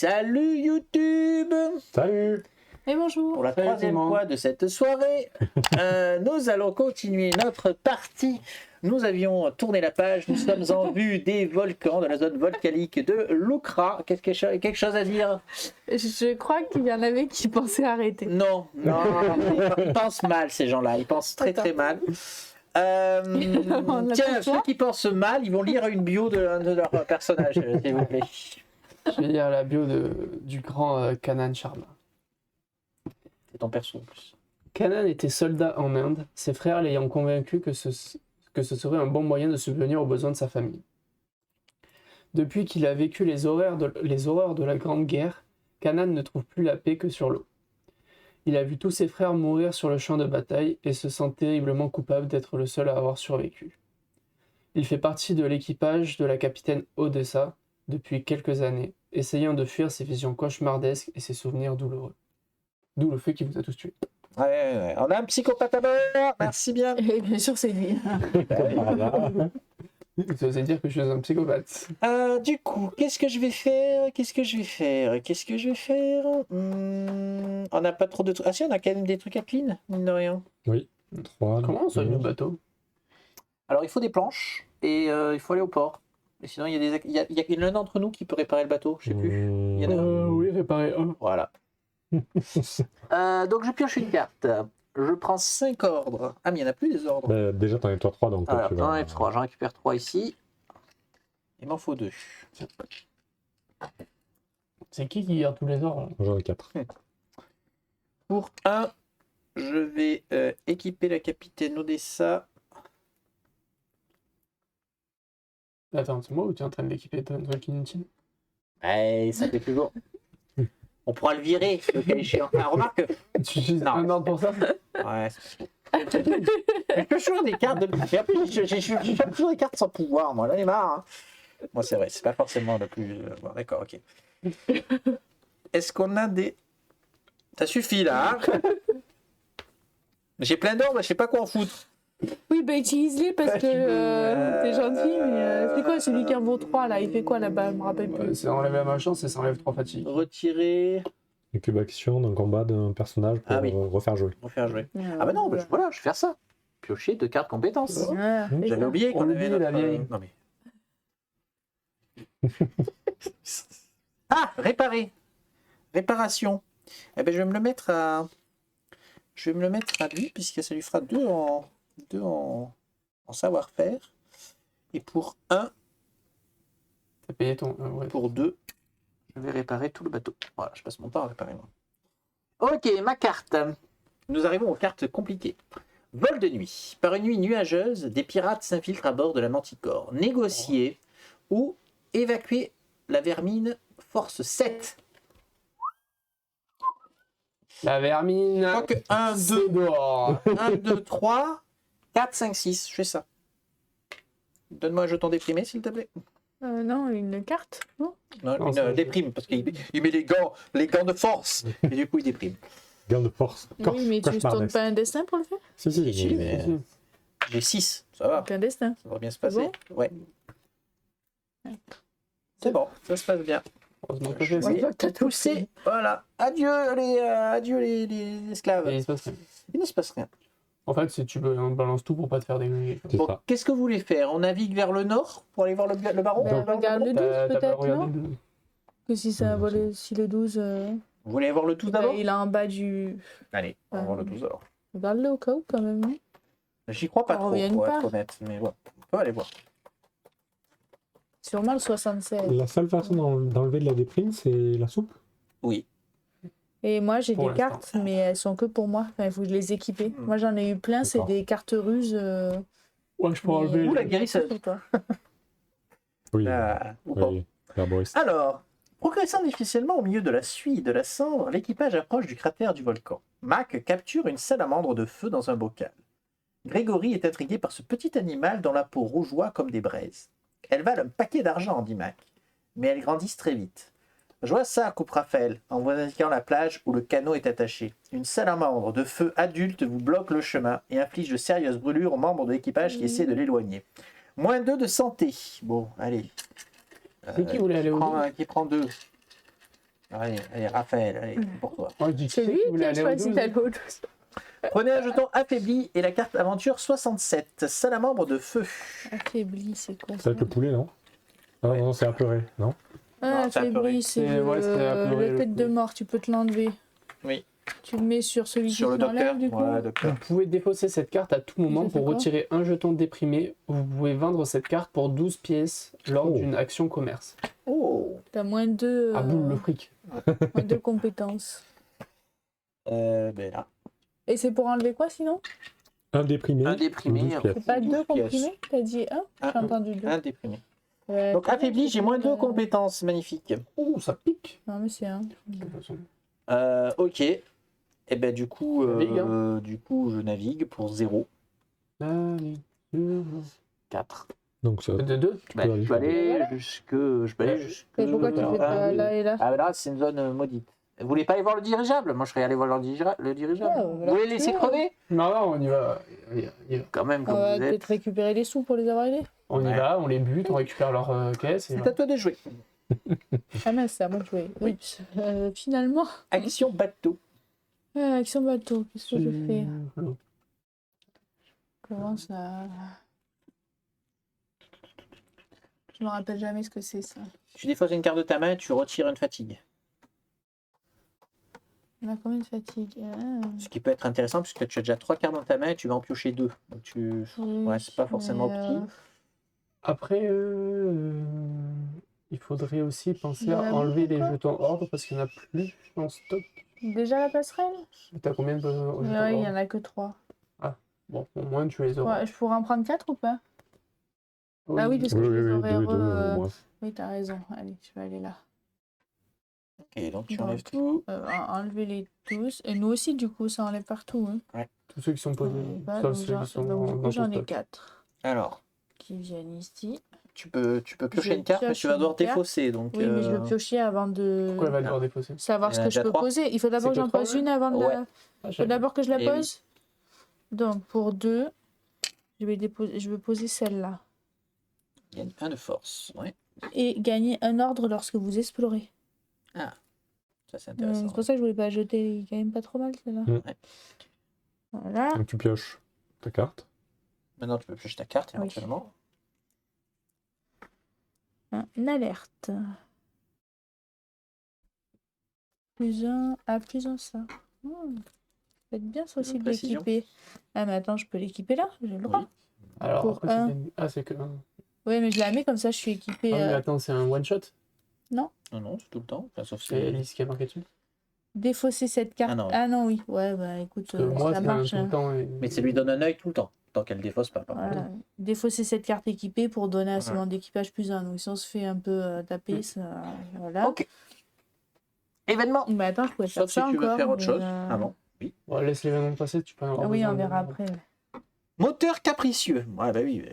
Salut YouTube. Salut. Et bonjour. Pour la Salut troisième tout le monde. fois de cette soirée, nous allons continuer notre partie. Nous avions tourné la page, nous sommes en vue des volcans, de la zone volcanique de Lukra. Quelque chose à dire? Je crois qu'il y en avait qui pensaient arrêter. Non, ils pensent mal ces gens-là, ils pensent très très mal. On a Tiens, pas le ceux choix. qui pensent mal, ils vont lire une bio de leur personnage, s'il vous plaît. Je vais lire la bio du grand Kanan Sharma. C'est ton perso en plus. Kanan était soldat en Inde, ses frères l'ayant convaincu que ce serait un bon moyen de subvenir aux besoins de sa famille. Depuis qu'il a vécu les horreurs de la Grande Guerre, Kanan ne trouve plus la paix que sur l'eau. Il a vu tous ses frères mourir sur le champ de bataille et se sent terriblement coupable d'être le seul à avoir survécu. Il fait partie de l'équipage de la capitaine Odessa depuis quelques années, essayant de fuir ses visions cauchemardesques et ses souvenirs douloureux. D'où le fait qu'il vous a tous tués. Ouais. On a un psychopathe à bord, merci bien. Et bien sûr, c'est lui. Comme par hasard. Ça veut dire que je suis un psychopathe. Du coup, qu'est-ce que je vais faire On n'a pas trop de trucs. Ah si, on a quand même des trucs à clean, mine de rien. Oui, 3. Comment on soigne le bateau? Alors, il faut des planches et il faut aller au port. Et sinon, il y a l'un d'entre nous qui peut réparer le bateau, je sais plus. Il y en a un. Oui, réparer un. Voilà. Donc, je pioche une carte. Je prends 5 ordres. Ah, mais il n'y en a plus des ordres. Bah, déjà, t'en as toi 3, donc Alors, tu j'en vas... ai 3. J'en récupère 3 ici. Il m'en faut 2. C'est qui garde tous les ordres là? J'en ai 4. Pour 1, je vais équiper la capitaine Odessa. Attends, c'est moi ou tu es en train de l'équiper d'un truc inutile? Ouais, ça fait toujours. On pourra le virer, le cas échéant. Ah, remarque. Tu utilises Non. un ordre pour ça? Ouais. Je peux toujours des cartes de. Et en plus, je fais toujours des cartes sans pouvoir, moi. Là, il est marre. Hein. Moi, c'est vrai, c'est pas forcément le plus. Bon, d'accord, ok. Est-ce qu'on a des. Ça suffit là. Hein. J'ai plein d'ordres, je sais pas quoi en foutre. Oui, bah utilise-les parce que t'es gentil, mais c'est quoi celui qui en vaut 3 là? Il fait quoi là-bas? Je me rappelle plus. C'est enlever la malchance et ça enlève 3 fatigues. Retirer. Le cube action d'un combat d'un personnage pour Ah oui. refaire jouer. Refaire jouer. Ah, bah non, bah, voilà, je vais faire ça. Piocher 2 cartes compétences. Ouais, c'est J'avais ça. oublié qu'on On avait oublie la notre, vieille. Non mais. Ah, réparer. Réparation. Eh ben je vais me le mettre à. Je vais me le mettre à lui puisque ça lui fera 2 en savoir-faire. Et pour 1, T'as payé ton. Ouais. pour 2, je vais réparer tout le bateau. Voilà, je passe mon temps à réparer moi. Ok, ma carte. Nous arrivons aux cartes compliquées. Vol de nuit. Par une nuit nuageuse, des pirates s'infiltrent à bord de la Manticore. Négocier ou évacuer la vermine force 7. La vermine. Je crois que 1, 2, C'est dehors. 1, 2, 3, 4, 5, 6. Je fais ça. Donne-moi un jeton déprimé, s'il te plaît. Non, une carte. Non. Non, Non, une c'est- déprime, parce qu'il met les gants de force. Et du coup, il déprime. Garde de force. Oui, mais tu ne tournes Cauchemardesque. pas un destin pour le faire? Si, Si, mais- J'ai 6, ça va. Donc un destin. Ça va bien se passer. bon Ouais. C'est bon, ça se passe bien. Heureusement que Je j'ai ça. vais T'as tout pousser. fait. Voilà. Adieu les esclaves. Et il se passe rien. Il ne se passe rien. En fait, si tu veux, on balance tout pour pas te faire dégluer. C'est Bon, ça. qu'est-ce que vous voulez faire? On navigue vers le nord pour aller voir le baron? Ben, regarde le 12 T'as pas peut-être, regardé non? le- Que si ça a volé, si le 12. Vous voulez aller voir le 12 d'abord? Il est en bas du. Allez, on va voir le 12 alors. Regarde-le au cas où quand même. Non. J'y crois pas On trop, revient pour pas. être honnête. Mais ouais, on peut aller voir. Sûrement le 76. La seule façon d'enlever de la déprime, c'est la soupe. Oui. Et moi j'ai Pour des l'instant. cartes, mais elles sont que pour moi. Enfin, il faut que je les équipe. Moi j'en ai eu plein, c'est D'accord. des cartes ruses. Ouais, je peux enlever. Ouh, la guérisseuse. Pour toi. Oui. Ou pas. Oui. L'herboriste. Alors, progressant difficilement au milieu de la suie et de la cendre, l'équipage approche du cratère du volcan. Mac capture une salamandre de feu dans un bocal. Grégory est intrigué par ce petit animal dont la peau rougeoie comme des braises. Elle valent un paquet d'argent, dit Mac, mais elles grandissent très vite. Je vois ça, coupe Raphaël, en vous indiquant la plage où le canot est attaché. Une salamandre de feu adulte vous bloque le chemin et inflige de sérieuses brûlures aux membres de l'équipage qui essaient de l'éloigner. -2 de santé. Bon, allez. C'est qui voulait aller au Qui prend 2? Allez, Raphaël, allez, pour toi. Moi, je dis C'est qui lui qui qui voulait a aller au choisi 12. d'aller au 12. Prenez un jeton affaibli et la carte aventure 67, salamandre de feu. Affaibli, c'est quoi Ça ça? va être le poulet, non? Ah Ouais. non, c'est apeuré, non? Ah, Non, c'est apeuré. affaibli, c'est C'est- ouais, c'est apeuré, la le tête de coup. mort, tu peux te l'enlever. Oui. Tu le mets sur celui Sur qui le te l'enlève, docteur. du coup. Ouais, Vous docteur. pouvez défausser cette carte à tout moment Ça fait pour quoi retirer un jeton déprimé. Vous pouvez vendre cette carte pour 12 pièces lors Oh. d'une action commerce. Oh. T'as moins 2 Ah boule le fric. compétences. Ben là. Et c'est pour enlever quoi sinon? Un déprimé. Un déprimé, 12 pièces. C'est pas 2 12 pièces. comprimés? T'as dit 1? J'ai Un. entendu 2. Un déprimé. Ouais, Donc t'as affaibli, dit, j'ai moins 2 euh, compétences, magnifique. Oh, ça pique. Non, mais c'est 1. De toute façon. Ok. Et ben du coup, Navigue, hein. je navigue pour 0. Allez, 4. Donc ça. de 2. Ben, aller je peux aller jusque. Et pourquoi tu fais pas là et là? Ah ben là, c'est une zone maudite. Vous voulez pas aller voir le dirigeable? Moi, je serais allé voir le dirigeable. Ouais, Vous voilà. voulez laisser Ouais. crever? Non, non, on y va. On y va. Quand même, On comme va vous êtes. peut-être récupérer les sous pour les avoir aidés. On y Ouais. va, on les bute, on récupère leur caisse. Et C'est à toi de jouer. Ah mince, c'est à moi de jouer. Oui. Finalement, Action bateau. action bateau, qu'est-ce que je fais? voilà. Comment ça? Je me rappelle jamais ce que c'est ça. Tu défausses une carte de ta main, tu retires une fatigue. On a combien de fatigue? Ce qui peut être intéressant puisque tu as déjà 3 cartes dans ta main et tu vas en piocher 2. Donc tu... Ouais, c'est pas forcément opti. Après, il faudrait aussi penser Il y en à a enlever beaucoup, les quoi. jetons ordre parce qu'il n'y en a plus en stock. Déjà la passerelle? T'as combien de jetons Ouais, il y en ordre? a que 3. Bon, au moins tu les auras. Ouais, je pourrais en prendre 4 ou pas? Ah oui, parce que Oui, je oui, les oui, aurais deux, re- au moins. Oui, t'as raison. Allez, je vais aller là. Ok, donc tu Donc, enlèves tout. enlever les tous. Et nous aussi, du coup, ça enlève partout. Hein. Tous ceux qui sont posés, Bah, sauf donc, ceux qui sont donc, du dans coup, ton j'en ai stock. 4 Alors, qui viennent ici. tu peux piocher Je une carte, mais pioche tu vas une devoir carte. défausser. Donc, Oui, mais je veux piocher avant de Pourquoi elle va devoir défausser? savoir Il y ce en a que je déjà peux 3. poser. Il faut d'abord C'est que j'en que 3, pose une avant de Ouais. la... Ah, Il faut d'abord que je la Eh oui. pose. Donc, pour 2, je vais poser celle-là. Gagne 1 de force. Ouais, Et gagner un ordre lorsque vous explorez. ça c'est intéressant. C'est pour ça que je voulais pas jeter. Il est quand même pas trop mal, celle-là. Ouais. Voilà. Donc tu pioches ta carte. Maintenant, tu peux piocher ta carte Oui. éventuellement. Une alerte. Plus un. Ah, plus un ça. Ça va être bien ça aussi de Précision. l'équiper. Ah, mais attends, je peux l'équiper là? J'ai le droit. Oui. Alors, Pour après, un. Ah, c'est que. Ah, Ouais, mais je la mets comme ça, je suis équipée. mais attends, c'est un one shot? Non, c'est tout le temps. Enfin, sauf C'est si... Alice qui a marqué dessus? Défausser cette carte. Ah non. Oui. Ouais, bah écoute, Parce que moi, ça c'est un marche. tout Hein. le temps. Mais ça lui donne un œil tout le temps, tant qu'elle défausse pas. Par contre. Voilà. Défausser cette carte équipée pour donner à ce Voilà. moment d'équipage plus un. Donc si on se fait un peu taper, ça. Voilà. Ok. Événement. Mais attends, je pourrais faire Sauf si ça tu veux encore. faire autre mais, chose. Ah bon. Bon, laisse l'événement passer, tu peux en avoir Ah oui, besoin on de- verra après. Moteur capricieux. Ouais, bah oui.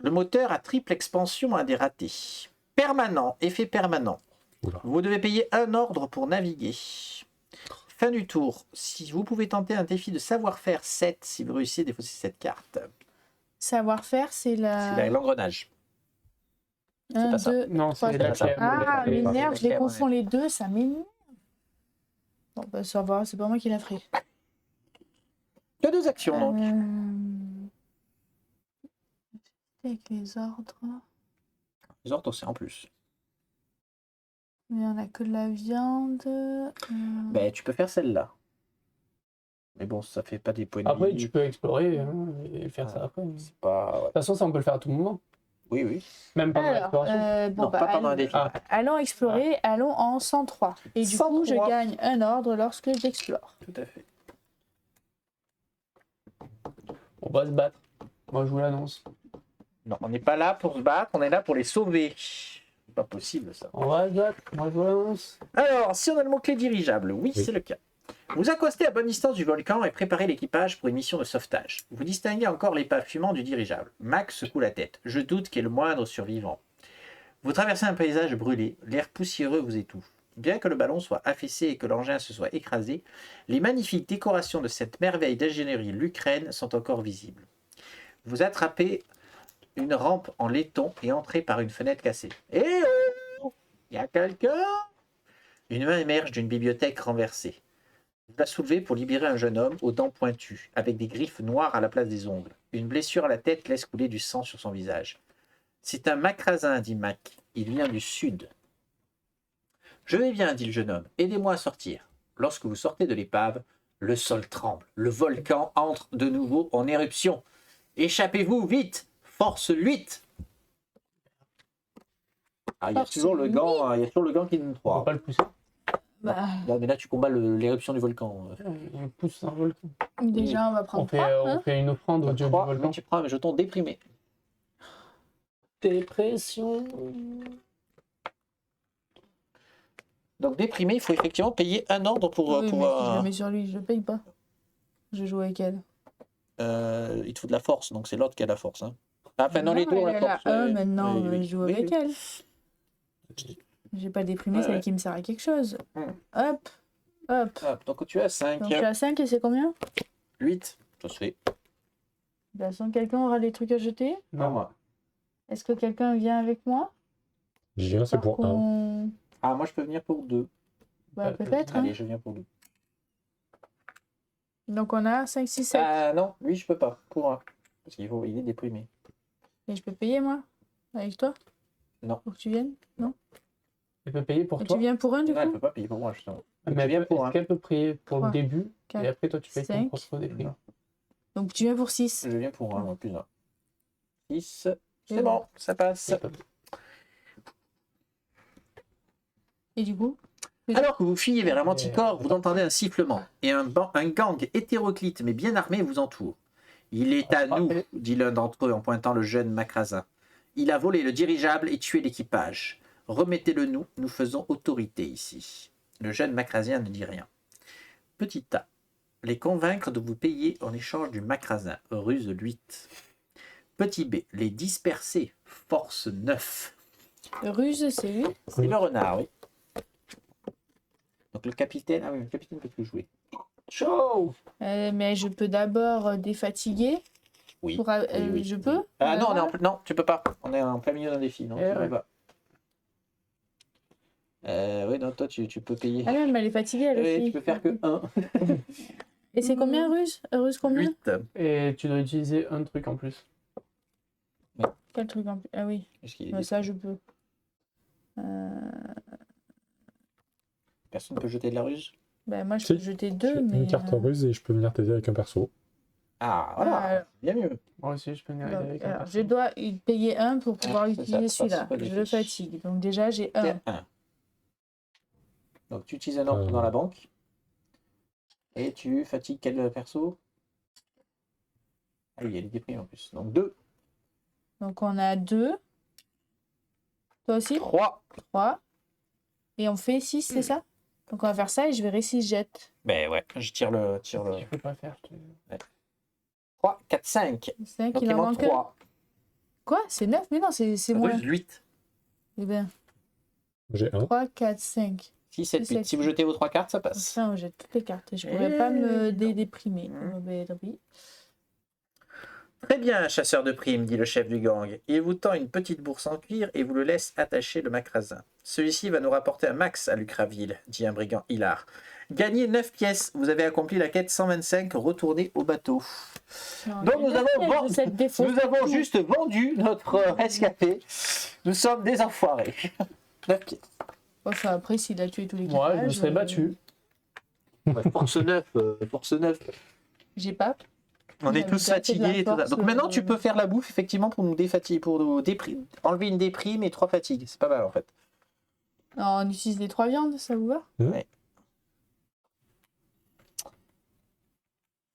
Le moteur à triple expansion a des ratés. Permanent, effet permanent. Oula. Vous devez payer un ordre pour naviguer. Fin du tour. Si vous pouvez tenter un défi de savoir-faire 7 si vous réussissez à défausser cette carte. Savoir-faire, c'est C'est l'engrenage. Un, pas ça. deux. Non, c'est Trois, la ça. claire. Ah, Ouais, m'énerve, je les ouais. confonds les deux, ça m'énerve. Bon, bah ça va, c'est pas moi qui l'a fait. Que 2 actions donc. Avec les ordres. Les ordres, c'est en plus. Mais on a que de la viande. Ben, tu peux faire celle-là. Mais bon, ça fait pas des points de Après, vie. tu peux explorer hein, et faire ça après. De C'est pas... ouais. toute façon, ça, on peut le faire à tout moment. Oui, oui. Même pendant Alors, l'exploration. bon, Non, bah, pas pendant un allons, défi. Ah. allons explorer, allons en 103. Et du coup, je 103. gagne un ordre lorsque j'explore. Tout à fait. On va se battre. Moi, je vous l'annonce. Non, on n'est pas là pour se battre, on est là pour les sauver. C'est pas possible ça. On va se battre. Moi, je vous l'annonce. Alors, si on a le mot-clé dirigeable, oui, Oui. c'est le cas. Vous accostez à bonne distance du volcan et préparez l'équipage pour une mission de sauvetage. Vous distinguez encore l'épave fumant du dirigeable. Max secoue la tête. Je doute qu'il est le moindre survivant. Vous traversez un paysage brûlé. L'air poussiéreux vous étouffe. Bien que le ballon soit affaissé et que l'engin se soit écrasé, les magnifiques décorations de cette merveille d'ingénierie l'Ukraine sont encore visibles. Vous attrapez une rampe en laiton et entrez par une fenêtre cassée. Eh oh! Y a quelqu'un? Une main émerge d'une bibliothèque renversée. Vous la soulevez pour libérer un jeune homme aux dents pointues, avec des griffes noires à la place des ongles. Une blessure à la tête laisse couler du sang sur son visage. C'est un Macrasin, dit Mac. Il vient du sud. Je vais bien, dit le jeune homme. Aidez-moi à sortir. Lorsque vous sortez de l'épave, le sol tremble. Le volcan entre de nouveau en éruption. Échappez-vous, vite! Force 8! Ah, il y a toujours le gant qui donne On 3. va pas le pousser. Bah, Non, mais là, tu combats l'éruption du volcan. On le pousse dans le volcan. déjà, on va prendre On fait, 3. on fait une offrande au dieu du 3, volcan. mais tu prends un jeton déprimé. Dépression. Donc, déprimé, il faut effectivement payer un ordre pour... Oui, mais si je le mets sur lui, je le paye pas. Je joue avec elle. il te faut de la force, donc c'est l'ordre qui a la force. Hein. Ah, enfin, dans les deux, elle la a force. un, ouais. maintenant, Oui, oui, je joue oui, avec oui. elle. J'ai pas déprimé, Ouais, celle ouais. qui me sert à quelque chose. Hmm. Hop, hop. Hop, donc tu as 5, Donc je suis à 5 et c'est combien? 8, ça se fait. De toute façon, quelqu'un aura des trucs à jeter? Non, moi. Est-ce que quelqu'un vient avec moi? Je viens, c'est pour un. qu'on- Ah, moi, je peux venir pour 2. Bah, peut-être. hein. Allez, je viens pour 2. Donc on a 5, 6, 7. Ah non, lui, je peux pas. Pour 1. Parce qu'il est déprimé. Et je peux payer moi? Avec toi? Non. Pour que tu viennes? Non? Elle peut payer pour Et toi. tu viens pour un du Non, elle coup? peut pas payer pour moi, justement. Mais tu viens pour est-ce un. qu'elle peut payer pour Trois, le début quatre, et après toi tu payes ton cinq. propre déprimé. Non. Donc tu viens pour 6. Je viens pour 1, moi, plus 1. 6. C'est Et bon, ça passe. Et du coup? Alors que vous fuyez vers la manticore, vous entendez un sifflement et un gang hétéroclite mais bien armé vous entoure. Il est à nous, dit l'un d'entre eux en pointant le jeune Macrasin. Il a volé le dirigeable et tué l'équipage. Remettez-le nous, nous faisons autorité ici. Le jeune Macrasien ne dit rien. Petit A. Les convaincre de vous payer en échange du Macrasin. Ruse 8. Petit B. Les disperser. Force 9. Ruse, c'est lui? C'est le renard, oui. Donc le capitaine, ah oui, le capitaine peut plus jouer. Ciao. Mais je peux d'abord défatiguer. Oui. Pour, oui. Je peux? Ah non, non, tu peux pas. On est en plein milieu d'un défi, non, tu peux pas. Oui, non, toi tu peux payer. Ah non, mais elle est fatiguée, elle Oui, aussi. tu peux faire que 1. Et c'est combien Ruse? Ruse combien? 8. Et tu dois utiliser un truc en plus. Quel truc en plus? Ah oui, bah, ça je peux. Personne ne peut jeter de la ruse. Bah, moi je Si. peux jeter J'ai 2, mais. une carte ruse et je peux venir t'aider avec un perso. Ah, voilà, alors, bien mieux. Moi aussi je peux venir aider donc, avec un alors, perso. je dois payer 1 pour pouvoir c'est ça, utiliser ça, celui-là. c'est pas des Je le fiches. fatigue. Donc déjà j'ai 1. C'est 1. Donc tu utilises un ordre dans la banque. Et tu fatigues quel perso? Ah oui, elle est déprimée en plus. Donc 2. Donc on a 2. Toi aussi? 3. 3. Et on fait 6, c'est ça? Donc on va faire ça et je verrai si je jette. Ben ouais, je tire le. Je peux pas faire. 3, 4, 5. 5, Donc il il en manque manque 1. 3. Quoi? C'est 9? Mais non, c'est moins. Ruse 8. Eh bien, J'ai 1. 3, 4, 5. 6, 7, 8. 7, Si vous jetez vos 3 cartes, ça passe. Ça, on jette toutes les cartes. Je pourrais pas me déprimer. Oui. Très bien, chasseur de primes, dit le chef du gang. Il vous tend une petite bourse en cuir et vous le laisse attacher le Macrasin. Celui-ci va nous rapporter un max à Lucraville, dit un brigand hilar. Gagnez 9 pièces. Vous avez accompli la quête 125. Retournez au bateau. Non, Donc j'ai nous pas avons, fait cette défaut. nous avons juste vendu notre rescapé. Nous sommes des enfoirés. 9 pièces. Enfin, après, s'il a tué tous les Moi je me serais battu. Ouais, force 9. Force 9. J'ai pas. On est avait tous déjà fait de la fatigués et tout ça. force, Donc maintenant, tu peux faire la bouffe, effectivement, pour nous défatiguer, pour nous enlever une déprime et 3 fatigues. C'est pas mal, en fait. Alors, on utilise les 3 viandes, ça vous va?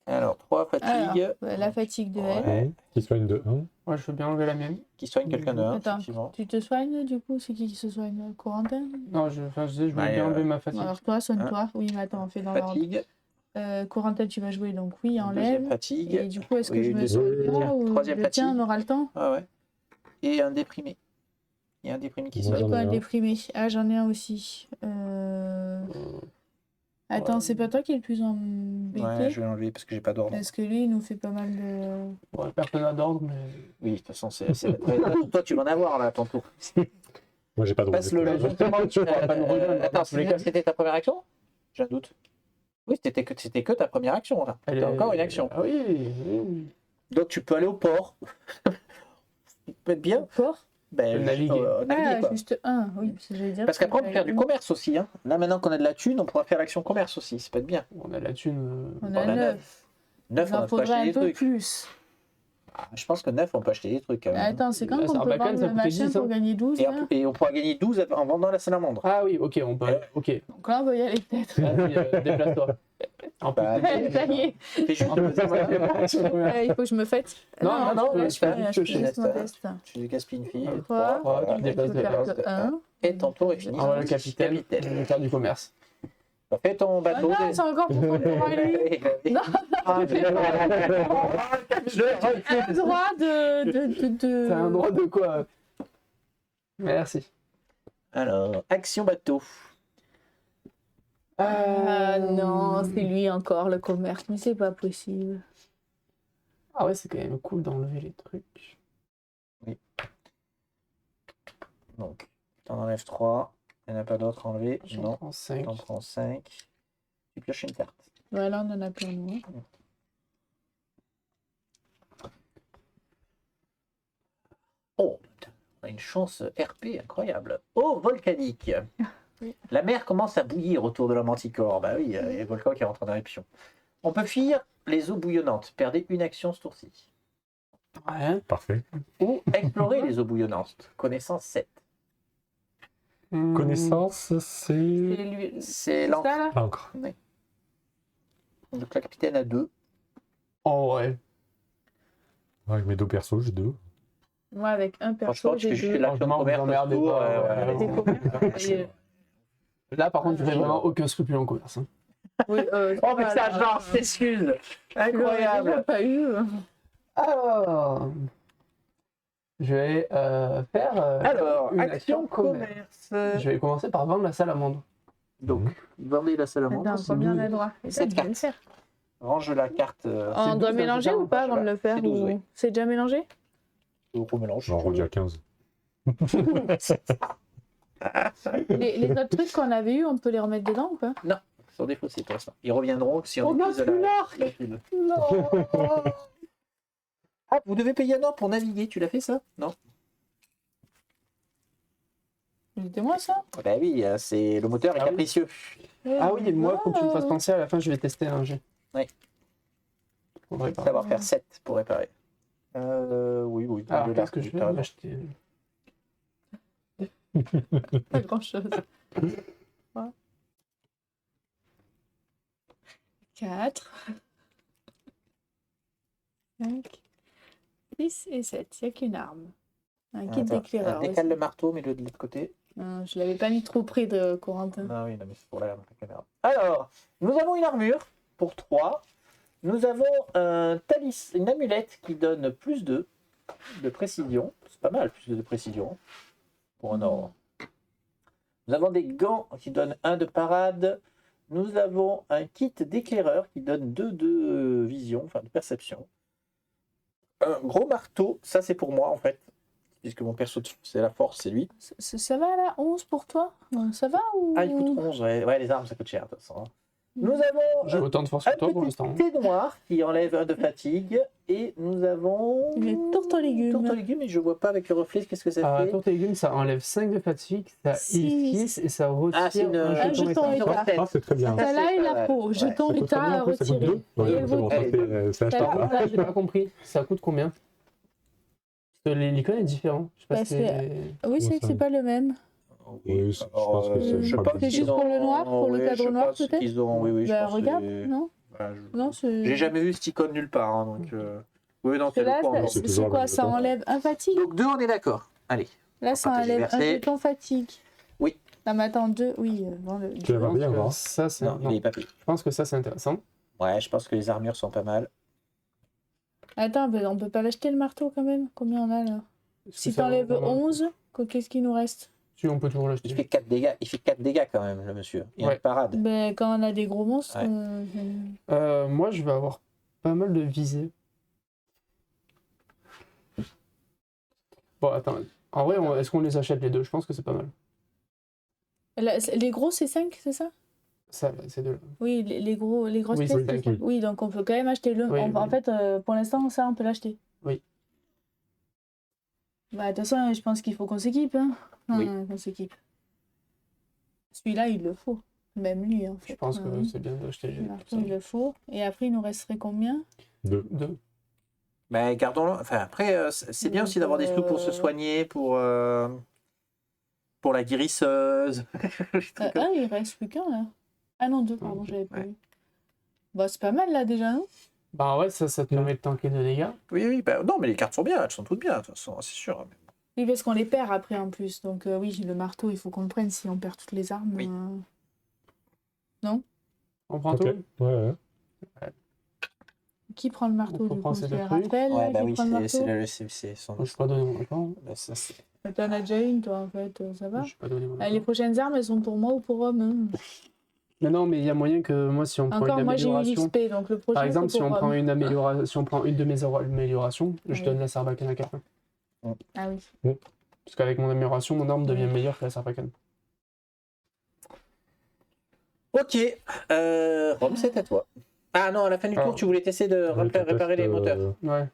Alors, 3 fatigues. Alors, la fatigue de elle. Ouais. Qui soigne de 1. Moi je veux bien enlever la mienne. Qui soigne quelqu'un de 1, Attends, effectivement. tu te soignes du coup? C'est qui se soigne? Corentin? Non, je disais, je voulais Ouais, bien enlever ma fatigue. Alors toi, soigne-toi. Oui, mais attends, on fait dans l'ordre. Fatigue. Corentin, tu vas jouer, donc oui, Deuxième enlève. fatigue. Et du coup, est-ce que Oui, je me deuxième. soigne pas ou Troisième le tien, fatigue. on aura le temps? Ah ouais. Et un déprimé. Il y a un déprimé qui Moi, soigne. j'en ai Quoi, un. déprimé? Ah, j'en ai un aussi. Attends, c'est pas toi qui est le plus embêté? Ouais, je vais l'enlever parce que j'ai pas d'ordre. Parce que lui, il nous fait pas mal de... Ouais, personne n'a d'ordre, mais. Oui, de toute façon, toi, tu vas en avoir là à ton tour. Moi, j'ai pas de Passe-le là. Justement, tu pourras pas nous rejoindre. Attends, Dans tous les cas. c'était ta première action? J'ai un doute. Oui, c'était que ta première action, là. Elle T'as est- encore une action. Ah oui, oui. Donc tu peux aller au port. Ça peut être bien. Port. Ben, Naviguer. naviguer, Ah, quoi. juste un, oui. Parce que j'allais dire Parce qu'après, on peut faire du commerce aussi. Hein. Là, maintenant qu'on a de la thune, on pourra faire l'action commerce aussi. Ça peut être bien. On a la thune. On On a a 9. 9, Il on en peut faudrait acheter un des peu trucs. plus. Ah, je pense que 9, on peut acheter des trucs quand même. Attends, c'est quand Là, qu'on peut Sarbacane, vendre ça le coûtait machin 10, pour hein. gagner 12 là Et on pourra gagner 12 en vendant la salamandre. Ah oui, ok, on peut. Ok. Donc là, on va y aller peut-être. Vas-y, déplace-toi. En plus, Bah, Ça y est. Fais juste en plus, ça va Il faut que je me fête. Non, non, non, là, laisse faire. je Juste fais juste mon laisse test. Tu gaspilles une fille. 3. Voilà, tu Je déplaces peux de faire base. que 1. Et ton tour est fini. Ah, voilà, le capitaine. Je vais faire du commerce. Fais ton Ah bateau. non, c'est encore pour ton tour à lui. Non, un droit de... T'as un droit de quoi? Merci. Alors, action bateau. Ah non, c'est lui encore le commerce, mais c'est pas possible. Ah ouais, c'est quand même cool d'enlever les trucs. Donc, t'en enlèves 3. Il n'y en a pas d'autres à enlever. J'en Non. prends 5. T'en prends 5. Tu pioches une carte. Ouais, là, on en a plein, nous. Hein. Oh, putain, on a une chance RP incroyable. Eau volcanique. Oui. La mer commence à bouillir autour de la manticore. Bah oui, il y a le volcan qui rentre en éruption. On peut fuir les eaux bouillonnantes. Perdez une action ce tour-ci. Ouais. Parfait. Ou explorer les eaux bouillonnantes. Connaissance 7. Connaissance, C'est c'est. lui. C'est C'est l'encre. ça, là? L'encre. Donc la capitaine a 2. Oh ouais. Avec mes deux persos, j'ai 2. Moi, avec un Franchement, perso, tu fais j'ai juste deux. l'action de Franchement, vous commerce. emmerdez autour, pas, ouais. Des commerces. Et, Là, par contre, je fais vraiment aucun scrupule en commerce. Hein. oui, Oh, mais ça, genre, s'excuse. Incroyable. Incroyable. Pas eu. Alors, je vais faire Alors, une action commerce. Je vais commencer par vendre la salamandre. Donc, vendez la salamandre. Attends, combien on a droit? Sept Je vais le cartes. faire. Range la carte. On doit 12, mélanger c'est ou pas ça, avant de le faire? c'est 12, ou- oui. C'est déjà mélangé? Remélange. J'en redis à 15. Les autres trucs qu'on avait eu, on peut les remettre dedans ou pas? Sur défaut, c'est pour l'instant. Ils reviendront si on On a utilise plus l'or. la pile. Non. Ah, vous devez payer un or pour naviguer. Tu l'as fait ça? Non. C'était moi ça? Bah oui, c'est le moteur est Ah oui. capricieux. Ah oui, et moi, faut que tu me fasses penser à la fin, je vais tester un G. Ouais. Pour réparer. Savoir faire 7 pour réparer. Oui. Alors, de qu'est-ce que je t'as vais raison. acheter? Pas grand chose. 4, 5, 6 et 7. Il n'y a qu'une arme. Un kit Attends, d'éclaireur. décale aussi. le marteau, mets-le de l'autre côté. Non, je l'avais pas mis trop près de Corentin. Ah oui, non, mais c'est pour la caméra. Alors, nous avons une armure pour 3. Nous avons un une amulette qui donne plus de précision. C'est pas mal, plus de précision pour un ordre. Nous avons des gants qui donnent 1 de parade. Nous avons un kit d'éclaireur qui donne 2 de vision, enfin de perception. Un gros marteau, ça c'est pour moi en fait. Puisque mon perso, c'est la force, c'est lui. Ça va là? 11 pour toi? Ça va ou... Ah, il coûte 11, ouais, les armes ça coûte cher de toute façon. hein. Nous avons J'ai autant de force un que toi pour petit l'instant. thé noir qui enlève 1 de fatigue. Et nous avons. Les tourtes aux légumes. Tourte aux légumes, et je vois pas avec le reflet qu'est-ce que ça fait. Tourte et légumes, ça enlève 5 de fatigue, ça Six. 6 et ça retire Ah, c'est une un jeton jeton état. état. état. Ah, c'est très bien. Ça, Celle-là, c'est il pas la mal. faut. Ouais. Jeton Ça coûte état à combien, ça coûte retirer. 2 Et elle c'est bon, vaut- ça, c'est Elle achetable. vaut- Ah, j'ai pas compris. Ça coûte combien? Parce que l'icône est différent. Je sais pas Bah, si Oui, c'est que c'est pas le même. Oui, je pense que c'est je pas pense le C'est qu'ils juste ont- pour le noir, pour le ouais, cadre je noir, pense peut-être qu'ils ont, oui, je Bah, pense que regarde, c'est- non? Non, c'est... J'ai jamais vu cette icône nulle part, hein, donc. Oui, non, c'est Là, le point. ça- c'est c'est toujours quoi? le Ça jeton. enlève un fatigue? Donc 2, on est d'accord. Allez. Là, ça partager enlève un versé. jeton fatigue. Oui. Non, mais attends, 2, oui. Bon, le... Tu vas voir bien, voir. Ça, c'est Non, non. il est pas payé. Je pense que ça, c'est intéressant. Ouais, je pense que les armures sont pas mal. Attends, mais on peut pas l'acheter le marteau quand même? Combien on a là? Est-ce que Si ça t'enlèves va vraiment- 11, qu'est-ce qu'il nous reste? Si, on peut toujours Il l'acheter. fait 4 dégâts. Il fait 4 dégâts quand même, le monsieur. Il y a Ouais. une parade. Ben, quand on a des gros monstres. Ouais. Moi, je vais avoir pas mal de visées. Bon, attends. En vrai, est-ce qu'on les achète les deux? Je pense que c'est pas mal. Les gros, c'est 5, c'est ça? Ça, c'est deux. Oui, les grosses Oui, pièces, c'est c'est 5. Oui, donc on peut quand même acheter le. Oui, En oui. fait, pour l'instant, ça, on peut l'acheter. Oui. Bah, de toute façon, je pense qu'il faut qu'on s'équipe. Hein. Oui. Qu'on s'équipe. Celui-là, il le faut. Même lui, en fait. Je pense que c'est bien d'acheter les Marteau, il le faut. Et après, il nous resterait combien? Deux. Mais gardons-le. Enfin, après, c'est bien Donc, aussi d'avoir des trucs pour se soigner, pour la guérisseuse. Des trucs comme- Il reste plus qu'un, là. Ah non, 2, pardon, j'avais pas Ouais. vu. Bah, c'est pas mal, là, déjà, non? Bah ouais, ça te permet de tanker de dégâts. Oui, bah, non, mais les cartes sont bien, elles sont toutes bien, de toute façon, c'est sûr. Oui, parce qu'on les perd après, en plus. Donc, oui, le marteau, il faut qu'on le prenne si on perd toutes les armes. Oui. On prend Ok. tout? Ouais. Qui prend le marteau, On du prend coup? ces C'est deux trucs. Raphaël, là, qui prend le marteau? c'est son. Moi, je suis pas donné mon accord. Bah, ça, c'est- T'en as déjà une, toi, en fait, ça va? Je suis pas donné mon Les accord. prochaines armes, elles sont pour moi ou pour Rome. Hein. Mais non, mais il y a moyen que moi, si on prend Encore, une moi, j'ai eu amélioration. l'XP, donc le prochain, Par exemple, c'est si pour on prend Rome. une amélioration, si on prend une de mes améliorations, je Oui. donne la sarbacane à quelqu'un. Ah oui. Parce qu'avec mon amélioration, mon arme devient meilleure que la sarbacane. Ok, Rome, c'est à toi. Ah non, à la fin du tour, Alors, tu voulais tester de réparer les moteurs. Ouais.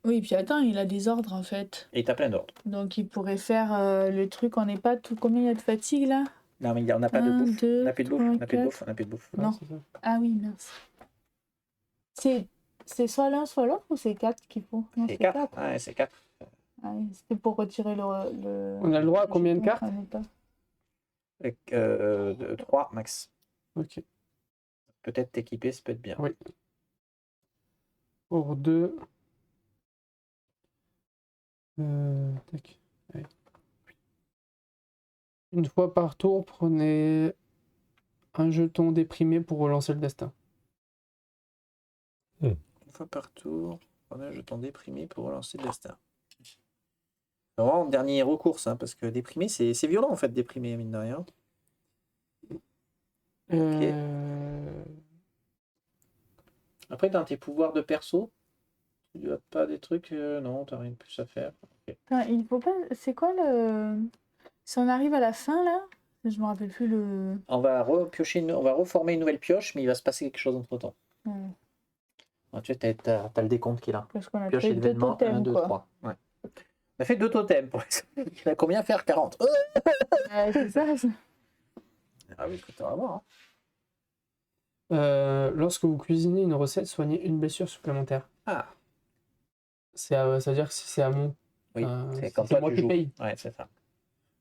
Oui, puis attends, il a des ordres, en fait. Et t'as plein d'ordres. Donc, il pourrait faire le truc en EHPAD. Combien il y a de fatigue, là? Non, mais on n'a pas de Un, bouffe. deux, On n'a plus de bouffe. trois, On n'a plus de quatre. bouffe. On n'a plus de bouffe. Non. c'est ça. Ah oui, mince. C'est soit l'un, soit l'autre, ou c'est 4 qu'il faut? Non, C'est c'est 4. 4. Ouais, c'est 4. Ah oui, c'était pour retirer le... On a le droit à combien de jeton, cartes? on n'est pas. 3 max. Ok. Peut-être t'équiper, ça peut être bien. Oui. Pour 2. Tac. Allez. Une fois par tour, prenez un jeton déprimé pour relancer le destin. Une fois par tour, on a un jeton déprimé pour relancer le destin. Vraiment, dernier recours, hein, parce que déprimer, c'est violent en fait, déprimer, mine de rien. Après, dans tes pouvoirs de perso, tu as pas des trucs. Non, t'as rien de plus à faire. Ok. Enfin, il faut pas... C'est quoi le... Si on arrive à la fin, là, je me rappelle plus le... On va on va reformer une nouvelle pioche, mais il va se passer quelque chose entre temps. Tu sais, t'as le décompte qui est là. Parce qu'on a Pioche fait 2 événement, 1, totems, 2, quoi. 3. Ouais. On a fait 2 totems. Il a combien à faire? 40. C'est ça. Ah oui, faut avoir. Lorsque vous cuisinez une recette, soignez une blessure supplémentaire. Ah. Ça veut dire que si c'est à mon. Oui, c'est comme toi moi tu qui joues. paye. Ouais, c'est ça.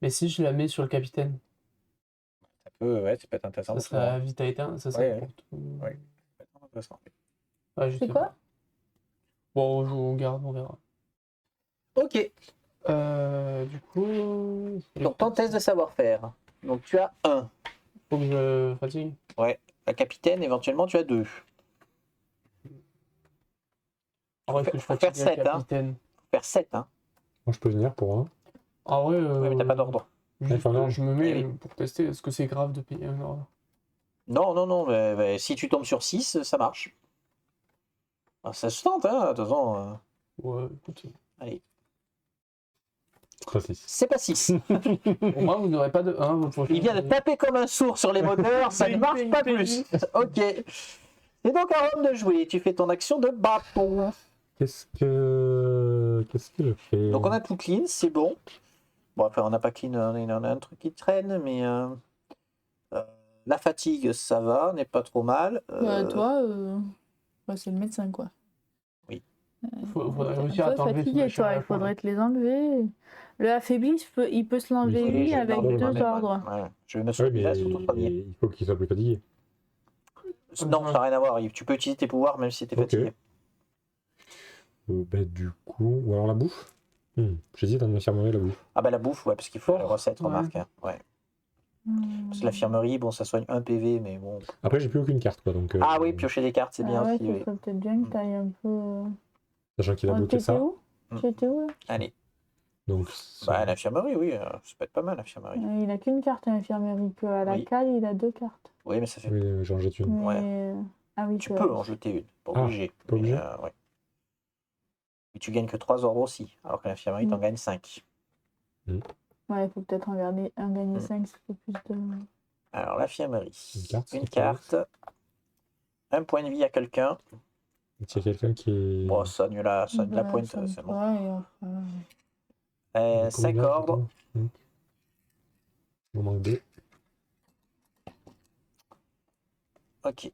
Mais si je la mets sur le capitaine, Ça peut être intéressant. ça sera vite à éteindre. Ça sera Ouais, pour tout. ouais. Ça peut être intéressant. Ah, je C'est sais quoi? pas. Bon, on regarde, on verra. Ok. Du coup. Donc, ton test de savoir-faire. Donc, tu as 1. Faut que je fatigue. La capitaine, éventuellement, tu as 2. En vrai, Faut que je faire fatigue le 7, hein. capitaine. Faut faire 7. Hein. Moi, je peux venir pour un. En vrai, Ouais, mais t'as pas d'ordre. juste, Enfin, non. je me mets Eh oui. pour tester. Est-ce que c'est grave de payer un ordre? Non, mais si tu tombes sur 6, ça marche. Ah, ça se tente, hein, de toute façon. Ouais, écoute. Allez. Pas 6. C'est pas 6. Au moins, vous n'aurez pas de 1. Il vient de taper comme un sourd sur les moteurs, ça ne marche pas plus. Ok. Et donc, à Rome de jouer, tu fais ton action de bâton. Qu'est-ce que je fais? Donc, on a tout clean, c'est bon. Bon, après, on n'a pas clean, on a un truc qui traîne, mais la fatigue, ça va, on n'est pas trop mal. Toi, c'est le médecin, quoi. Faudrait Un réussir à peu t'enlever fatigué, machin à toi, la il fois, faudrait là. te les enlever. Le affaibli, il peut se l'enlever Oui, lui je avec vais 2 moi-même, ordres. Ouais, je vais me Oui, souvenir mais sur ton premier. il faut qu'il soit plus fatigué. Non, ça n'a rien à voir. Tu peux utiliser tes pouvoirs même si tu es Ok. fatigué. Du coup, ou alors la bouffe. J'hésite à m'affirmer la bouffe. Ah bah la bouffe, ouais, parce qu'il faut la recette, Ouais. remarque. Hein. Ouais. Parce que l'infirmerie, bon, ça soigne 1 PV, mais bon. Après, j'ai plus aucune carte, quoi. Donc, Ah oui, piocher des cartes, c'est bien Ah ouais, aussi. ça Oui. serait peut-être bien que t'ailles un peu... sachant qu'il a bloqué T'étais ça. où? Mm. J'étais où, là? Allez. Donc, Bah, l'infirmerie, oui, ça peut être pas mal, l'infirmerie. Il a qu'une carte à l'infirmerie, que à la Oui. cale, il a 2 cartes. Oui, mais ça fait. oui, j'en jette une. Mais... Ouais. Ah oui, Tu c'est peux vrai. en jeter une, pas Ah, obligé. pas obligé. Ouais. Et tu gagnes que 3 ordres aussi, alors que l'infirmerie t'en gagne 5. Ouais, il faut peut-être en gagner Mm. 5, ça fait plus de... Alors l'infirmerie, Une une carte. carte, un point de vie à quelqu'un. S'il y a quelqu'un qui est. Bon, soigne la pointe, ça me c'est bon. va, et enfin, 5 ordres. Il m'en manque 2. Ok.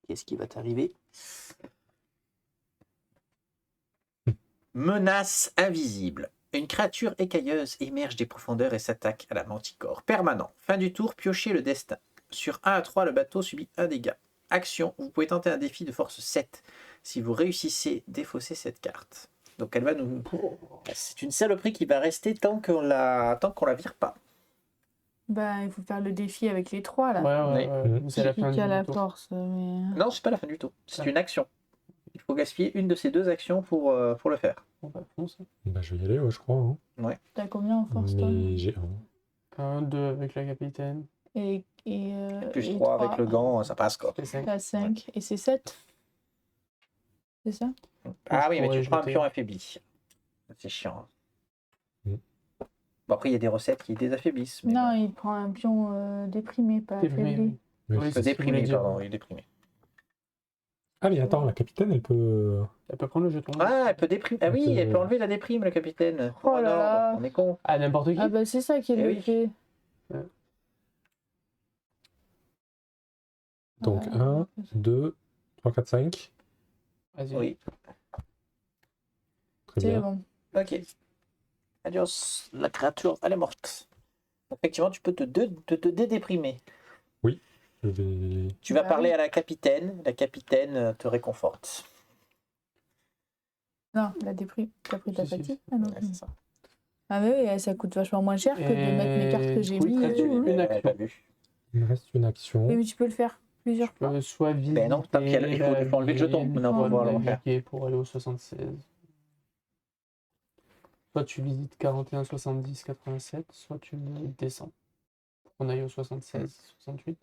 Qu'est-ce qui va t'arriver? Menace invisible. Une créature écailleuse émerge des profondeurs et s'attaque à la manticore. Permanent. Fin du tour, piochez le destin. Sur 1 à 3, le bateau subit un dégât. Action, vous pouvez tenter un défi de force 7. Si vous réussissez, défaussez cette carte. Donc elle va nous... C'est une saloperie qui va rester tant qu'on la vire pas. bah, il faut faire le défi avec les 3, là. Ouais. C'est la fin Qui a du la tour. force, mais... Non, c'est pas la fin du tour. C'est Ah. une action. Il faut gaspiller une de ces 2 actions pour le faire. Bon, bah, fonce. Bah, je vais y aller, ouais, je crois. Hein. T'as combien en force, toi? Mais j'ai 1. 1, 2 avec la capitaine. Et Plus et 3 avec le gant, ça passe quoi. C'est 5. T'as 5, et c'est 7? C'est ça? Ah oui, mais pourrais tu prends un jeter. pion affaibli. C'est chiant. Mm. Bon, après, il y a des recettes qui désaffaiblissent. Mais Non, bon. il prend un pion déprimé, pas Déprimé, affaibli. oui. Oui. Oui, c'est ce que je Déprimé, voulais dire. pardon, il est déprimé. Ah, mais attends, la capitaine, elle peut. Elle peut prendre le jeton. Ah, elle peut déprimer. Ah oui, Ok. elle peut enlever la déprime, le capitaine. Oh Oh là non, là. on est con. Ah, n'importe qui. Ah bah c'est ça qui est Eh le oui. fait. Donc Ouais. 1, 2, 3, 4, 5. Vas-y. Oui, Très C'est bien. bon. ok. Adios, la créature, elle est morte. Effectivement, tu peux te dédéprimer. Je vais. Tu vas Bah parler oui. à la capitaine te réconforte. Non, la déprime. T'as pris ta Si, si. fatigue? Ah non. Ouais, c'est ça. Ah mais oui, ça coûte vachement moins cher que de mettre mes cartes que j'ai Oui, mis. très bien. Tu Une l'avais action. pas vu. Il me reste une action. Oui, mais tu peux le faire plusieurs fois. Soit visiter. Ben non, tant qu'il y a- il faut enlever le jeton. Maintenant, on va pouvoir le refaire. naviguer pour aller au 76. Soit tu visites 41, 70, 87, soit tu le descends. Pour qu'on aille au 76, 68.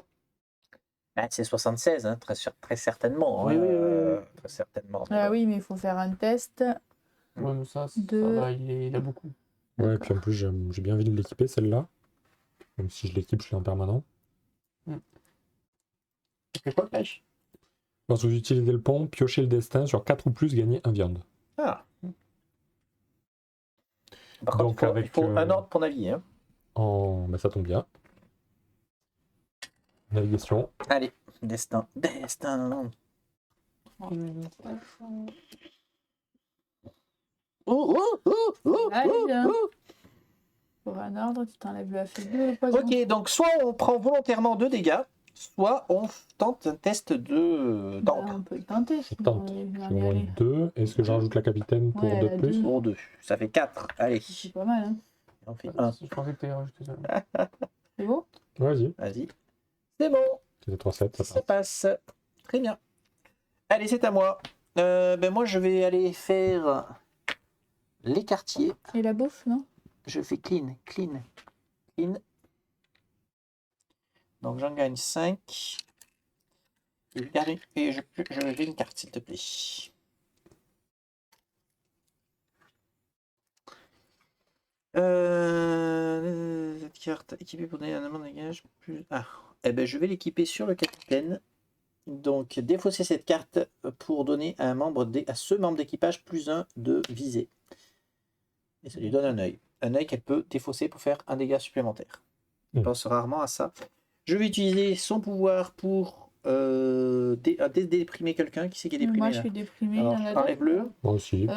Ah, c'est 76, hein, très certainement. Oui, hein, oui. Très certainement. Ah oui, mais il faut faire un test. Ouais, mais ça Deux. va, il a beaucoup. Ouais, et puis en plus, j'ai bien envie de l'équiper, celle-là. Même si je l'équipe, je suis en permanent. Tu fais quoi, Clash? Lorsque vous utilisez le pont, piochez le destin sur 4 ou plus, gagnez 1 viande. Ah. Par contre, Donc, il avec, faut un ordre pour naviguer. Hein. Bah, ça tombe bien. Navigation. Allez, destin. Allez, bien. Pour un ordre, tu t'enlèves le affaibli ou le poison. Ok, donc soit on prend volontairement 2 dégâts, soit on tente un test Bah, d'encre. on peut le tenter. Je tente. On va J'ai y au moins aller. 2. Est-ce que je rajoute la capitaine pour Ouais, 2 elle de a plus deux. Pour 2. Ça fait 4. Allez, C'est pas mal, hein. on fait 1. Je pensais que tu allais rajouter ça. C'est bon? Vas-y. Vas-y. C'est bon, C'est 3, 7, ça ça passe. passe. Très bien. Allez, c'est à moi. Ben moi, je vais aller faire les quartiers. Et la bouffe, non? Je fais clean. Donc j'en gagne 5. Et je vais une carte, s'il te plaît. Cette carte équipée pour donner un amende de gage plus. Ah, eh ben je vais l'équiper sur le capitaine. Donc défausser cette carte pour donner à ce membre d'équipage plus 1 de visée. Et ça lui donne un œil. Un œil qu'elle peut défausser pour faire un dégât supplémentaire. Il pense rarement à ça. Je vais utiliser son pouvoir pour déprimer quelqu'un. Qui c'est qui est déprimé Moi, je là suis déprimée. Alors, il y en a enlève-le. d'autres. Moi aussi.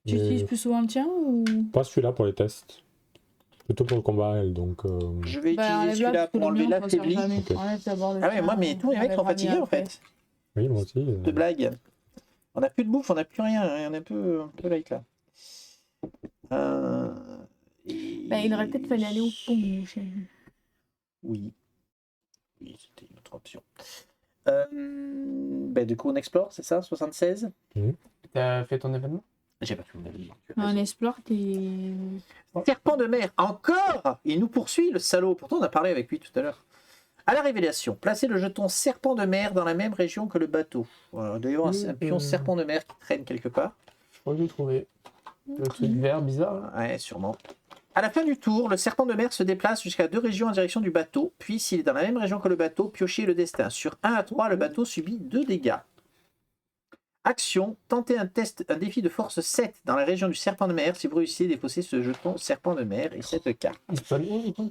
Tu Mais- utilises plus souvent le tien ou... Pas celui-là pour les tests. Plutôt pour le combat, elle. Donc, Je vais Bah, utiliser celui-là parce que pour le enlever mien, on s'en sert l'affaibli. jamais. Ok. Enlève d'abord le Ah ouais, tien, moi, mais tous les mecs sont on enlèvera fatigués bien en après. fait. oui, moi aussi. De blague. On n'a plus de bouffe, on n'a plus rien. On est un peu light là. Bah, il aurait peut-être fallu aller au pont. Oui. Oui, c'était une autre option. Du coup, on explore, c'est ça 76. T'as fait ton événement? J'ai pas fait mon événement. On explore tes... Serpent de mer, encore. Il nous poursuit, le salaud. Pourtant, on a parlé avec lui tout à l'heure. À la révélation, placez le jeton serpent de mer dans la même région que le bateau. Voilà, il doit y avoir un pion serpent de mer qui traîne quelque part. Je crois que j'ai trouvé. Le truc vert bizarre. Là. Ouais, sûrement. À la fin du tour, le serpent de mer se déplace jusqu'à 2 régions en direction du bateau, puis s'il est dans la même région que le bateau, piochez le destin. Sur 1 à 3, le bateau subit 2 dégâts. Action, tentez un défi de force 7 dans la région du serpent de mer. Si vous réussissez, défaussez ce jeton serpent de mer et cette carte. Il se passe où, du coup?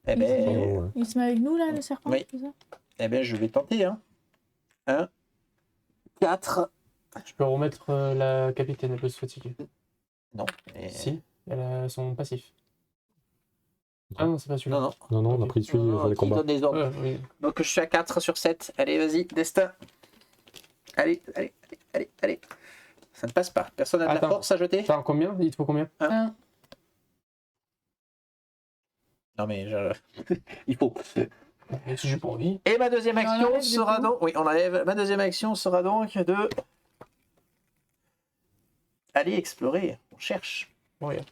Eh ben, Ouais. Il se met avec nous là, le serpent, Oui. c'est ça? eh ben, je vais tenter. 1, 4. Je peux remettre la capitaine, elle peut se fatiguer. Non. mais- Si, elle a son passif. Ah non, c'est pas celui-là. Non, non. Non, non, on a Ok. pris celui Non, sur les qui combats. donne les ordres. Oui. Donc je suis à 4 sur 7. Allez, vas-y, destin. Allez. Ça ne passe pas. Personne n'a de la Attends. force à jeter? T'as combien? Il te faut combien? Un. Non, mais il faut. Mais si j'ai pas envie. Et ma deuxième On action enlève, du sera coup. donc. Oui, on enlève. Ma deuxième action sera donc de. Aller explorer. On cherche. Bon, regarde.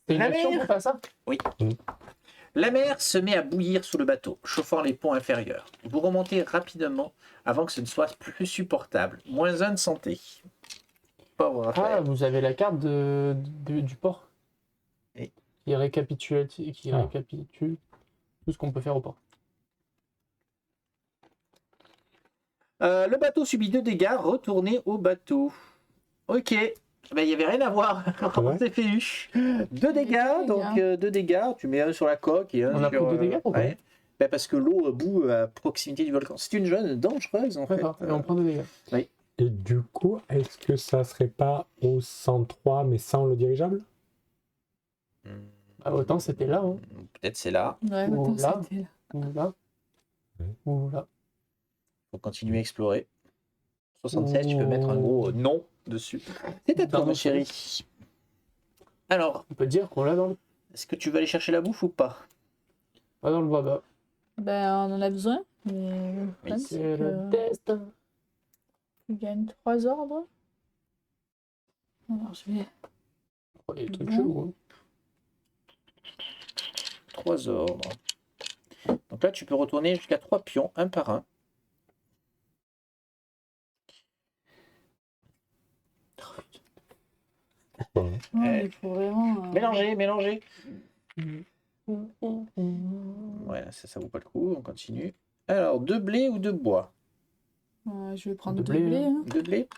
C'est une La action mer. pour faire ça? La mer se met à bouillir sous le bateau, chauffant les ponts inférieurs. Vous remontez rapidement avant que ce ne soit plus supportable. -1 de santé. Pauvre Ah, Raphaël. vous avez la carte du port. Oui. Qui récapitule Ah. tout ce qu'on peut faire au port. Le bateau subit 2 dégâts. Retournez au bateau. Ok. Ben, il n'y avait rien à voir. Ouais. C'est fait. 2 dégâts. Donc 2 dégâts. Tu mets un sur la coque et un On a sur. pris 2 dégâts, pourquoi? Ouais. Ben, parce que l'eau bout à proximité du volcan. C'est une jeune dangereuse en fait. D'accord, et on prend 2 dégâts. Et du coup, est-ce que ça serait pas au 103 mais sans le dirigeable? Ah, autant c'était là, hein. Peut-être c'est là. Ouais, Ou attends, là. c'était là. Ou là. Ouais. Ou là. Faut continuer à explorer. 76, tu peux mettre un gros non dessus. C'est à toi, Pardon, ma chérie. Alors, On peut dire qu'on l'a dans le... est-ce que tu vas aller chercher la bouffe ou pas? Pas dans le baba. Ben, on en a besoin. Mais le problème, C'est c'est le que destin. tu gagnes 3 ordres. Alors, je vais. Oh, il y a des trucs Mhm. chelous, hein. 3 ordres. Donc là, tu peux retourner jusqu'à 3 pions, un par un. Voilà. Ouais, il faut vraiment. Mélanger. Mhm. Ouais, ça vaut pas le coup, on continue. Alors, 2 blés ou 2 bois? Ouais, je vais prendre De 2 blé, blés. Hein. 2 blés?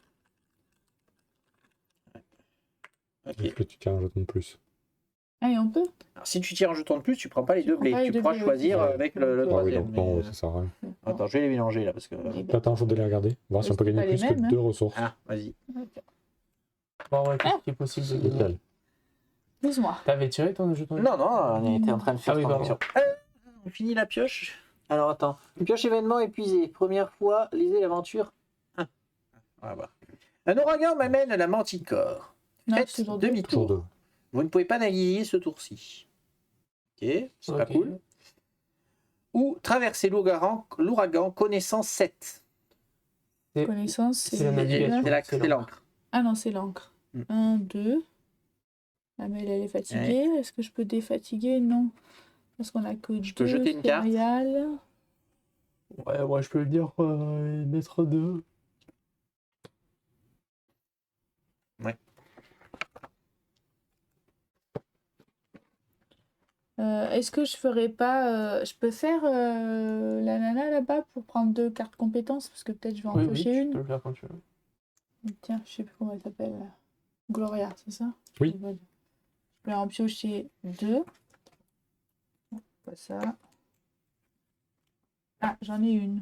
Ok. Est-ce que tu tiens un jeton de plus? Allez, on peut. Alors, si tu tires un jeton de plus, tu prends pas les Tu 2 prends blés. pas les Tu deux pourras blés, choisir ouais. avec le Ah Ah oui, troisième. donc non, mais, ça sert à rien. Attends, je vais les mélanger là parce que. Et ben, T'attends, je vais les regarder. Voir si on peut c'est gagner pas les plus que mêmes, hein. 2 ressources. Ah, vas-y. Bon, ouais, qu'est-ce qui est possible de gagner? Nickel. Excuse-moi. T'avais tiré ton jeton? Non, on était en train de faire Ah oui, cette pardon. action. On finit la pioche. Alors attends. Pioche événement épuisé. Première fois, lisez l'aventure. Voilà. Un ouragan m'amène à la Manticore. Non, Faites c'est toujours deux. demi-tour. Toujours 2. Vous ne pouvez pas naviguer ce tour-ci. Ok, c'est pas Ok. cool. Ou traverser l'ouragan connaissant 7. Connaissance, C'est la navigation. C'est l'encre. Ah non, c'est l'encre. Mm. 1, 2. Ah, mais elle est fatiguée. Est-ce que je peux défatiguer? Non. Parce qu'on a que Je peux 2 jeter une carte. céréales. Ouais, je peux le dire, mettre 2. Est-ce que je ferais pas. Je peux faire la nana là-bas pour prendre 2 cartes compétences? Parce que peut-être je vais en Oui, piocher tu une. peux le faire quand tu veux. Tiens, je sais plus comment elle s'appelle. Gloria, c'est ça? Oui. Je vais en piocher 2. Pas ça. Ah, j'en ai une.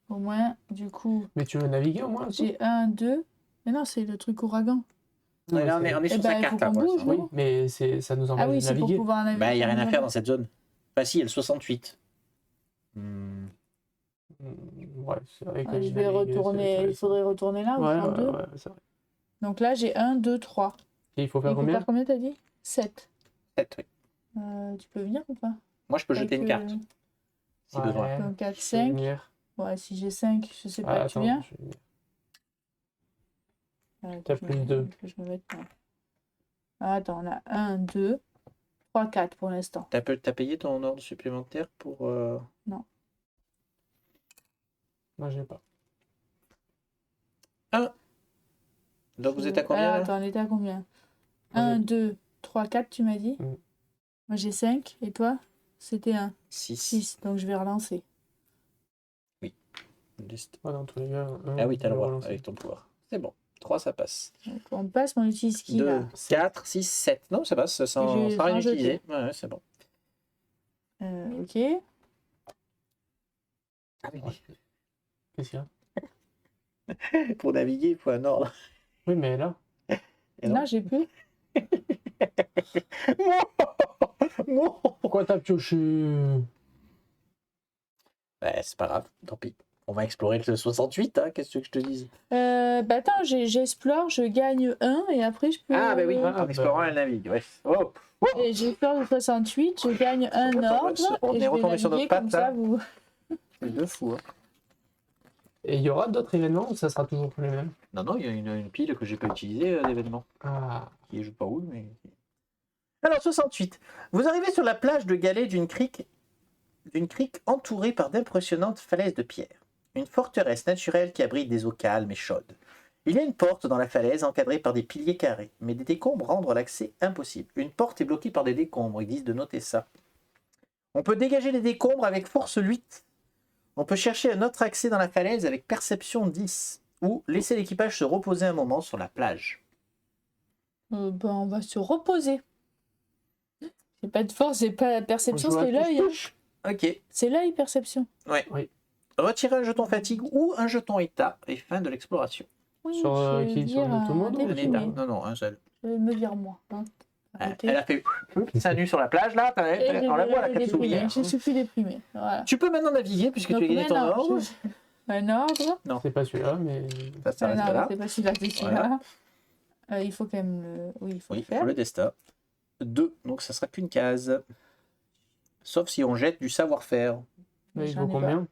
Au moins, du coup, Mais tu veux naviguer au moins? j'ai 1, 2. Mais non, c'est le truc ouragan. Ouais, là, on est Eh sur ben, sa il carte faut là. qu'on pour bouge, l'instant. Oui, non? mais ça nous Ah empêche oui, de c'est pour naviguer. pouvoir naviguer. Bah, il n'y a rien à faire dans cette zone. Bah, si, il y a le 68. Ouais, c'est vrai que Je vais retourner. Il faudrait retourner là ou Ouais, prendre 2. ouais, c'est vrai. Donc là, j'ai 1, 2, 3. Et il faut Il faire faut combien? faire combien, t'as dit? 7. 7, oui. Tu peux venir ou pas? Moi, je peux jeter une carte, si Ouais. besoin. Donc 4, Je peux 5. venir. Ouais, si j'ai 5, je sais Ah, pas, tu attends, viens? je vais venir. Ouais, T'as que je plus me- 2. que je me mette pas. Ah, attends, on a 1, 2. 3, 4 pour l'instant. T'as payé ton ordre supplémentaire pour... Moi, j'ai pas. Donc vous êtes à combien Alors, là attends, on était à combien? Moi, 1, j'ai- 2, 3, 4, tu m'as dit? Mm. Moi j'ai 5, et toi? C'était 1, 6. 6, donc je vais relancer. Ah, dans tous les cas, Ah oui, t'as le je vais droit relancer. avec ton pouvoir. C'est bon. 3, ça passe. Donc on passe, mais on utilise qui 2, là? 4, 6, 7. Non, ça passe, sans Et j'ai rien sans jeter. utiliser. Ouais, c'est bon. Ok. Ah oui. Qu'est-ce qu'il y a? Pour naviguer, il faut un ordre. Oui, mais là. Et non. Là, j'ai plus. Non. Pourquoi t'as pioché? Ouais, c'est pas grave, tant pis. On va explorer le 68, hein, qu'est-ce que tu veux que je te dise? Bah attends, j'explore, je gagne 1, et après je peux... Ah, bah oui, Ah, en explorant, bah. elle navigue. Ouais. Oh. Et j'explore le 68, je gagne un ordre, On et est je vais retombé sur naviguer notre comme patte, ça, là. vous... C'est deux fous. Hein. Et il y aura d'autres événements ou ça sera toujours les mêmes? Non, non, il y a une pile que j'ai pas utilisée d'événements. Ah, Qui est je sais pas où, mais. Alors, 68. Vous arrivez sur la plage de galets d'une crique entourée par d'impressionnantes falaises de pierre. Une forteresse naturelle qui abrite des eaux calmes et chaudes. Il y a une porte dans la falaise encadrée par des piliers carrés, mais des décombres rendent l'accès impossible. Une porte est bloquée par des décombres, il existe de noter ça. On peut dégager les décombres avec force 8. On peut chercher un autre accès dans la falaise avec perception 10. Ou laisser l'équipage se reposer un moment sur la plage. Ben, on va se reposer. J'ai pas de force, j'ai pas la perception, On joue à c'est l'œil. hein. touche-touche. Ok. C'est l'œil, perception. Retirez un jeton fatigue ou un jeton état et fin de l'exploration. Oui, Sur, je vais qui, sur dire tout le monde ou Un déprimé. état. Non, non, un seul. Je vais me dire moi. Hein, à côté. Elle a fait ça nu sur la plage là, Et on la voit la je vais capsule. déprimer. Je suis plus déprimée. Voilà. Tu peux maintenant naviguer puisque Donc tu as gagné ton maintenant, ordre. un ordre. C'est pas celui-là, mais. Ça Ah s'arrête non, là. c'est pas celui-là, c'est celui-là. Il faut quand même oui, il faut Oui, le il faut faire. le destin. 2, donc ça sera qu'une case. Sauf si on jette du savoir-faire. Mais il J'en vaut ai combien?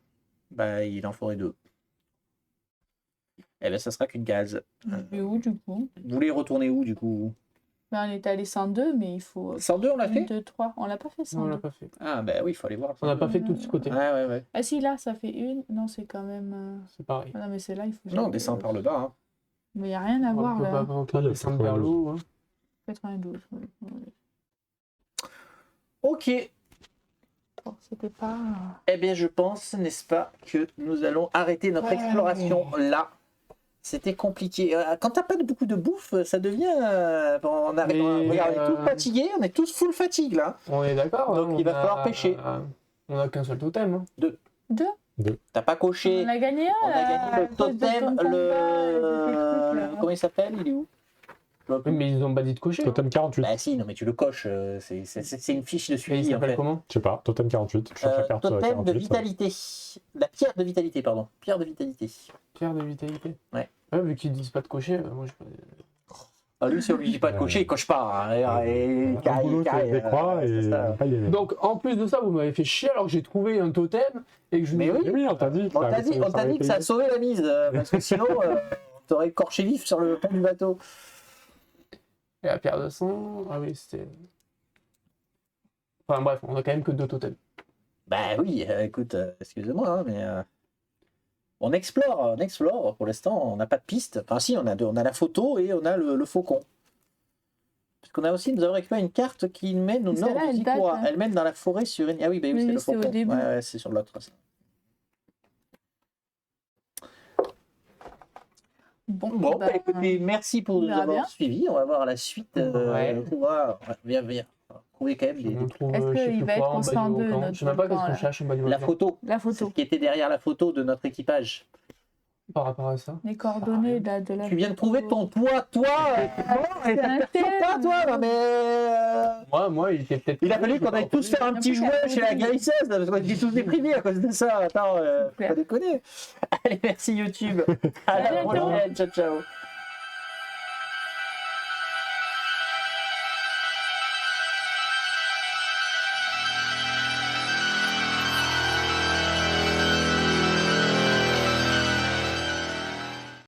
Bah, il en faudrait 2. Eh bien, ça sera qu'une case. Je vais où du coup? Vous voulez retourner où du coup? Ben, on est allé 102, mais il faut 102, on l'a 1, fait 2, 3. On l'a pas fait Non, on 102. l'a pas fait. Ah, bah oui, il faut aller voir. On n'a pas fait tout de ce côté. Ouais, ouais, ouais. Ah si, là, ça fait une. Non, c'est quand même... C'est pareil. Ah non, mais c'est là, il faut... Non, on descend par le bas. Hein. Mais il n'y a rien à voir On peut là. pas descendre vers l'eau. Hein. 92. Oui. Ok. Bon, c'était pas... Eh bien, je pense, n'est-ce pas, que nous allons arrêter notre exploration là. C'était compliqué. Quand t'as pas beaucoup de bouffe, ça devient... on arrive, Mais, regarde, on est tous fatigués, on est tous full fatigue là. On est d'accord. Donc, hein, il va on falloir pêcher. On a qu'un seul totem. Hein. 2. T'as pas coché. On a gagné un On a là, gagné à le cause de totem, ton combat, de tes trucs, le... là. Comment il s'appelle? Il est où? Oui, mais ils ont pas dit de cocher. Totem 48. Bah si, non mais tu le coches, c'est une fiche de Et il suivi en s'appelle fait. comment? Je sais pas, totem 48. Je cherche la carte Totem de 48. vitalité. La pierre de vitalité, pardon. Pierre de vitalité. Pierre de vitalité. Ouais. Vu qu'ils disent pas de cocher, moi je. Ah, lui, si on lui dit pas de cocher, il coche pas. Hein. Et Un boulot qui se décroît c'est et ça. pas y aller. Donc en plus de ça, vous m'avez fait chier alors que j'ai trouvé un totem et que je Mais vous- oui. Mais oui, on t'a dit. On t'a dit que ça a sauvé la mise, parce que sinon, t'aurais écorché vif sur le pont du bateau. Et la pierre de sang. Ah oui, c'était. Enfin bref, on a quand même que 2 totems. Bah oui, écoute, excusez-moi, hein, mais on explore. Pour l'instant, on n'a pas de piste. Enfin, si, on a la photo et on a le faucon. Parce qu'on a aussi, nous avons récupéré une carte qui mène au Parce nord que là, de elle date, Zikura. hein. Elle mène dans la forêt sur une. Ah oui, bah oui, Oui, c'est le c'est au faucon. début. Ouais, c'est sur l'autre. Ça. Bon, bah, écoutez, merci pour on nous verra avoir bien. suivis. On va voir la suite. Ouais. Viens. Trouver quand même On trouve, Est-ce je sais qu'il plus va quoi, être en au bas du 102, volcan. notre Je sais même pas qu'est-ce volcan, qu'on là. cherche en bas du la volcan. photo. La C'est ce photo, qui était derrière la photo de notre équipage. Par rapport à ça. les coordonnées de la Tu viens de trouver ton toit, toi. C'est un Pas thème. toi, non, mais. Moi, il était peut-être. Il a fallu qu'on aille tous faire un petit jouet chez la guérisseuse, parce qu'on était tous déprimés à cause de ça. Attends, faut pas déconner. Allez, merci YouTube. À la bientôt. prochaine. Ciao, ciao.